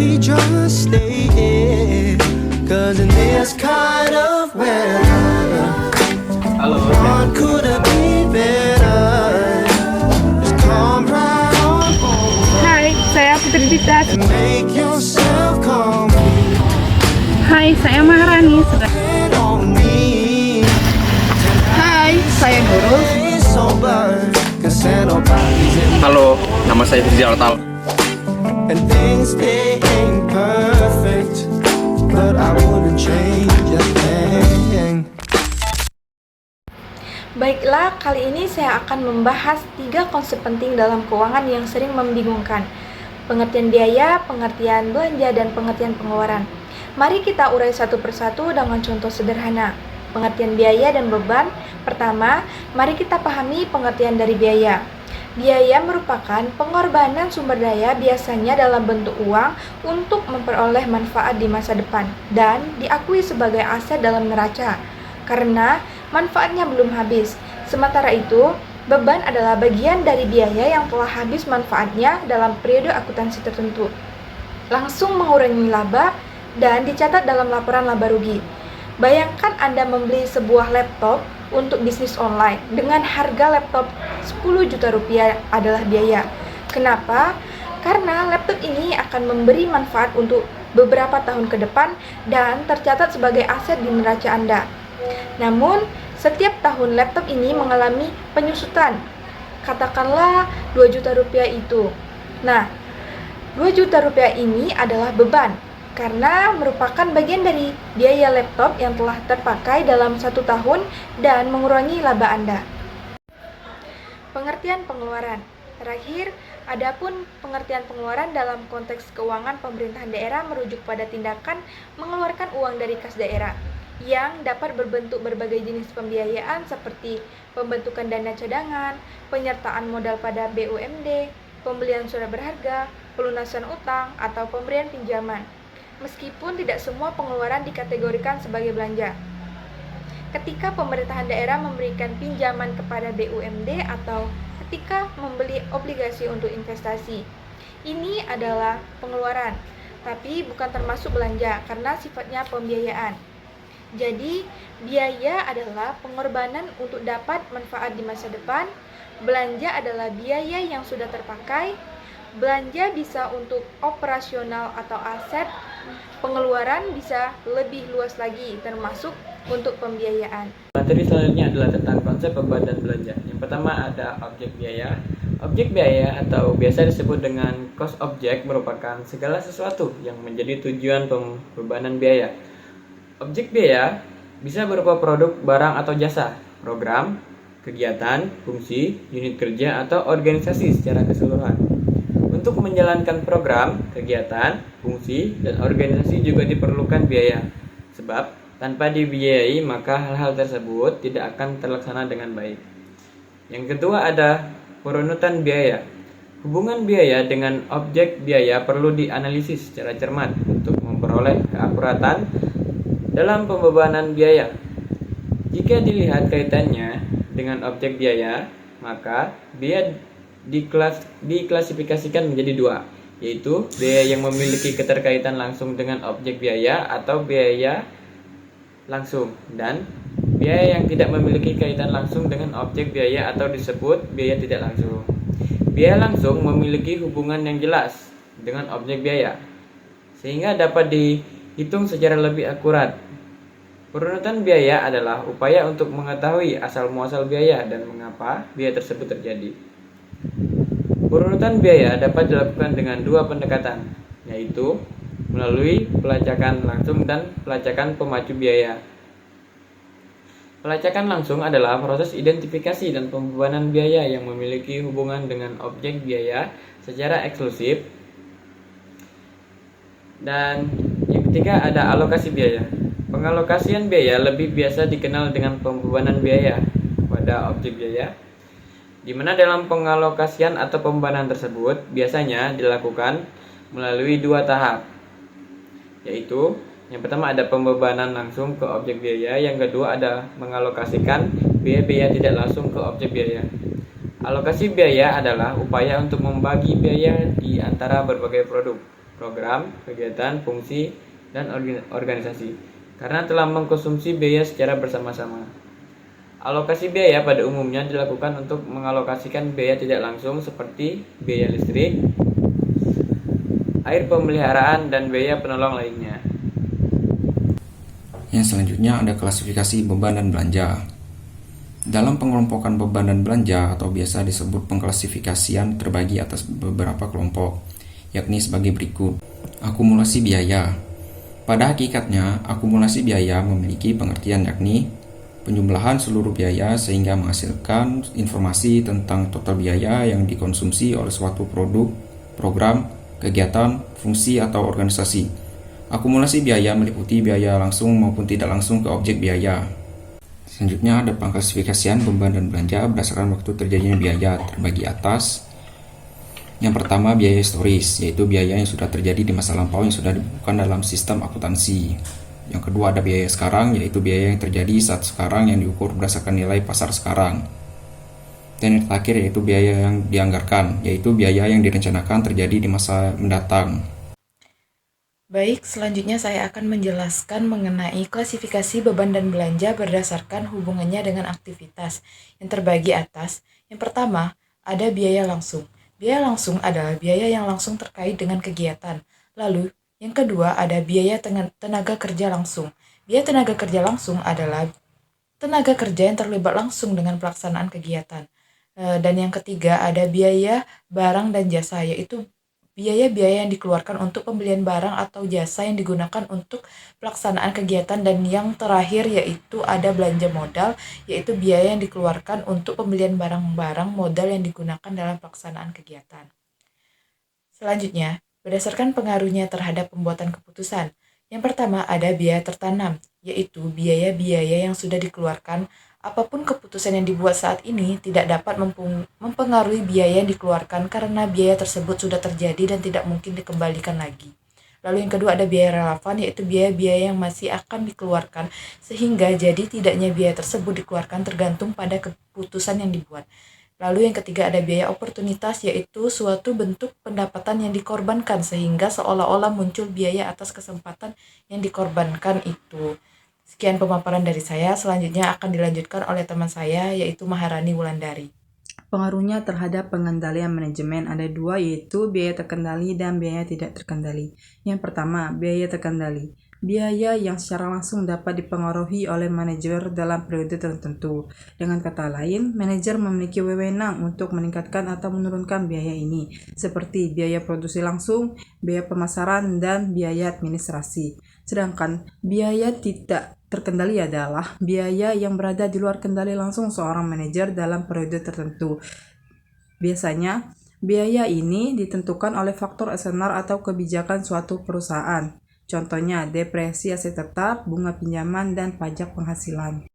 we just stay here? 'Cause in this kind of weather, what could it be better? Just come right on over Hai, saya Putri Dita. and make yourself come Hai, saya Maharani. depend on me. Hai, saya Nurul. Stay sober, 'cause nobody's in Halo, nama saya Firzi Artal. and things they ain't perfect, but I wouldn't change a thing. Baiklah, kali ini saya akan membahas 3 konsep penting dalam keuangan yang sering membingungkan. Pengertian biaya, pengertian belanja, dan pengertian pengeluaran. Mari kita urai satu persatu dengan contoh sederhana. Pengertian biaya dan beban. Pertama, mari kita pahami pengertian dari biaya. Biaya merupakan pengorbanan sumber daya biasanya dalam bentuk uang untuk memperoleh manfaat di masa depan dan diakui sebagai aset dalam neraca karena manfaatnya belum habis. Sementara itu, beban adalah bagian dari biaya yang telah habis manfaatnya dalam periode akuntansi tertentu. Langsung mengurangi laba dan dicatat dalam laporan laba rugi. Bayangkan Anda membeli sebuah laptop untuk bisnis online dengan harga laptop 10 juta rupiah adalah biaya. Kenapa? Karena laptop ini akan memberi manfaat untuk beberapa tahun ke depan dan tercatat sebagai aset di neraca Anda. Namun, setiap tahun laptop ini mengalami penyusutan. Katakanlah 2 juta rupiah itu. Nah, 2 juta rupiah ini adalah beban karena merupakan bagian dari biaya laptop yang telah terpakai dalam 1 tahun dan mengurangi laba Anda. Pengertian pengeluaran. Terakhir, adapun pengertian pengeluaran dalam konteks keuangan pemerintahan daerah merujuk pada tindakan mengeluarkan uang dari kas daerah yang dapat berbentuk berbagai jenis pembiayaan seperti pembentukan dana cadangan, penyertaan modal pada BUMD, pembelian surat berharga, pelunasan utang, atau pemberian pinjaman. Meskipun tidak semua pengeluaran dikategorikan sebagai belanja. Ketika pemerintahan daerah memberikan pinjaman kepada BUMD atau ketika membeli obligasi untuk investasi, ini adalah pengeluaran, tapi bukan termasuk belanja karena sifatnya pembiayaan. Jadi, biaya adalah pengorbanan untuk dapat manfaat di masa depan, belanja adalah biaya yang sudah terpakai, belanja bisa untuk operasional atau aset, pengeluaran bisa lebih luas lagi termasuk untuk pembiayaan. Materi selanjutnya adalah tentang konsep beban dan belanja. Yang pertama ada objek biaya. Objek biaya atau biasa disebut dengan cost object merupakan segala sesuatu yang menjadi tujuan pembebanan biaya. Objek biaya bisa berupa produk, barang atau jasa, program, kegiatan, fungsi, unit kerja, atau organisasi secara keseluruhan. Untuk menjalankan program, kegiatan, fungsi, dan organisasi juga diperlukan biaya. Sebab, tanpa dibiayai maka hal-hal tersebut tidak akan terlaksana dengan baik. Yang kedua ada perunutan biaya. Hubungan biaya dengan objek biaya perlu dianalisis secara cermat untuk memperoleh keakuratan dalam pembebanan biaya. Jika dilihat kaitannya dengan objek biaya, maka biaya diklasifikasikan menjadi 2, yaitu biaya yang memiliki keterkaitan langsung dengan objek biaya atau biaya langsung, dan biaya yang tidak memiliki kaitan langsung dengan objek biaya atau disebut biaya tidak langsung. Biaya langsung memiliki hubungan yang jelas dengan objek biaya, sehingga dapat dihitung secara lebih akurat. Perunutan biaya adalah upaya untuk mengetahui asal-muasal biaya dan mengapa biaya tersebut terjadi. Perunutan biaya dapat dilakukan dengan 2 pendekatan, yaitu melalui pelacakan langsung dan pelacakan pemacu biaya. Pelacakan langsung adalah proses identifikasi dan pembebanan biaya yang memiliki hubungan dengan objek biaya secara eksklusif. Dan yang ketiga ada alokasi biaya. Pengalokasian biaya lebih biasa dikenal dengan pembebanan biaya pada objek biaya, di mana dalam pengalokasian atau pembebanan tersebut biasanya dilakukan melalui 2 tahap, yaitu yang pertama ada pembebanan langsung ke objek biaya, yang kedua ada mengalokasikan biaya-biaya tidak langsung ke objek biaya. Alokasi biaya adalah upaya untuk membagi biaya di antara berbagai produk, program, kegiatan, fungsi, dan organisasi karena telah mengkonsumsi biaya secara bersama-sama. Alokasi biaya pada umumnya dilakukan untuk mengalokasikan biaya tidak langsung seperti biaya listrik, air pemeliharaan, dan biaya penolong lainnya. Yang selanjutnya ada klasifikasi beban dan belanja. Dalam pengelompokan beban dan belanja atau biasa disebut pengklasifikasian terbagi atas beberapa kelompok, yakni sebagai berikut. Akumulasi biaya. Pada hakikatnya, akumulasi biaya memiliki pengertian yakni penjumlahan seluruh biaya sehingga menghasilkan informasi tentang total biaya yang dikonsumsi oleh suatu produk, program, kegiatan, fungsi, atau organisasi. Akumulasi biaya meliputi biaya langsung maupun tidak langsung ke objek biaya. Selanjutnya ada pengklasifikasian beban dan belanja berdasarkan waktu terjadinya biaya terbagi atas. Yang pertama biaya historis, yaitu biaya yang sudah terjadi di masa lampau yang sudah dibukukan dalam sistem akuntansi. Yang kedua ada biaya sekarang, yaitu biaya yang terjadi saat sekarang yang diukur berdasarkan nilai pasar sekarang. Dan yang terakhir yaitu biaya yang dianggarkan, yaitu biaya yang direncanakan terjadi di masa mendatang. Baik, selanjutnya saya akan menjelaskan mengenai klasifikasi beban dan belanja berdasarkan hubungannya dengan aktivitas yang terbagi atas. Yang pertama, ada biaya langsung. Biaya langsung adalah biaya yang langsung terkait dengan kegiatan. Lalu, yang kedua ada biaya tenaga kerja langsung. Biaya tenaga kerja langsung adalah tenaga kerja yang terlibat langsung dengan pelaksanaan kegiatan. Dan yang ketiga ada biaya barang dan jasa, yaitu biaya-biaya yang dikeluarkan untuk pembelian barang atau jasa yang digunakan untuk pelaksanaan kegiatan. Dan yang terakhir yaitu ada belanja modal, yaitu biaya yang dikeluarkan untuk pembelian barang-barang modal yang digunakan dalam pelaksanaan kegiatan. Selanjutnya, berdasarkan pengaruhnya terhadap pembuatan keputusan. Yang pertama ada biaya tertanam, yaitu biaya-biaya yang sudah dikeluarkan. Apapun keputusan yang dibuat saat ini tidak dapat mempengaruhi biaya yang dikeluarkan karena biaya tersebut sudah terjadi dan tidak mungkin dikembalikan lagi. Lalu yang kedua ada biaya relevan, yaitu biaya-biaya yang masih akan dikeluarkan sehingga jadi tidaknya biaya tersebut dikeluarkan tergantung pada keputusan yang dibuat. Lalu yang ketiga ada biaya oportunitas, yaitu suatu bentuk pendapatan yang dikorbankan sehingga seolah-olah muncul biaya atas kesempatan yang dikorbankan itu. Sekian pemaparan dari saya, selanjutnya akan dilanjutkan oleh teman saya yaitu Maharani Wulandari. Pengaruhnya terhadap pengendalian manajemen ada dua, yaitu biaya terkendali dan biaya tidak terkendali. Yang pertama, biaya terkendali. Biaya yang secara langsung dapat dipengaruhi oleh manajer dalam periode tertentu. Dengan kata lain, manajer memiliki wewenang untuk meningkatkan atau menurunkan biaya ini, seperti biaya produksi langsung, biaya pemasaran, dan biaya administrasi. Sedangkan biaya tidak terkendali adalah biaya yang berada di luar kendali langsung seorang manajer dalam periode tertentu. Biasanya, biaya ini ditentukan oleh faktor eksternal atau kebijakan suatu perusahaan. Contohnya, depresi aset tetap, bunga pinjaman, dan pajak penghasilan.